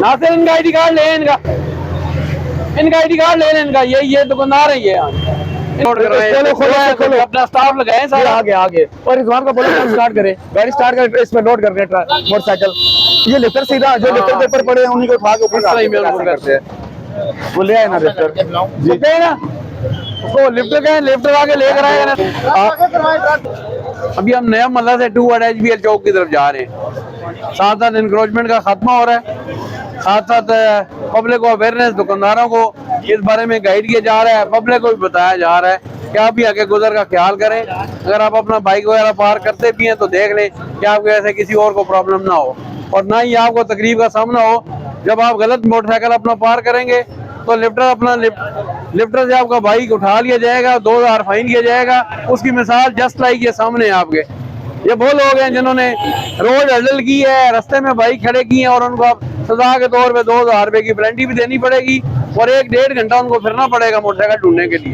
नासिर इनका ID card ले, इनका आईडी कार्ड ले इनका, ये दुकानदार है ये खोलो अपना स्टाफ लगाए सारा आगे और रिजवान का बोलो स्टार्ट करे, गाड़ी स्टार्ट कर, इसमें लोड करके मोटरसाइकिल। ये लिफ्टर सीधा जो लिफ्टर के ऊपर पड़े हैं उन्हीं को उठा के ऊपर करते हैं। वो ले आए ना लिफ्टर जी ना, उसको लिफ्टर कहें, लिफ्टर आके लेकर आएगा ना। अभी हम नया मल्ला से 2 HBL चौक की तरफ जा रहे हैं। साथ साथ इंक्रोचमेंट का खात्मा हो रहा है, साथ साथ पब्लिक को अवेयरनेस, दुकानदारों को इस बारे में गाइड किया जा रहा है, पब्लिक को भी बताया जा रहा है कि आप भी आगे गुजर का ख्याल करें। अगर आप अपना बाइक वगैरह पार करते भी हैं तो देख लें कि आपके ऐसे किसी और को प्रॉब्लम ना हो और ना ही आपको तकलीफ का सामना हो। जब आप गलत मोटरसाइकिल अपना पार करेंगे तो लिफ्टर से आपका बाइक उठा लिया जाएगा, 2000 फाइन किया जाएगा। उसकी मिसाल जस्ट लाइक ये सामने है आपके। ये वो लोग हैं जिन्होंने रोड हडल की है, रास्ते में बाइक खड़े की है और उनको आप सजा के तौर पे 2000 रुपए की पेनल्टी भी देनी पड़ेगी और 1-1.5 घंटा उनको फिरना पड़ेगा मोटरसाइकिल ढूंढने के लिए।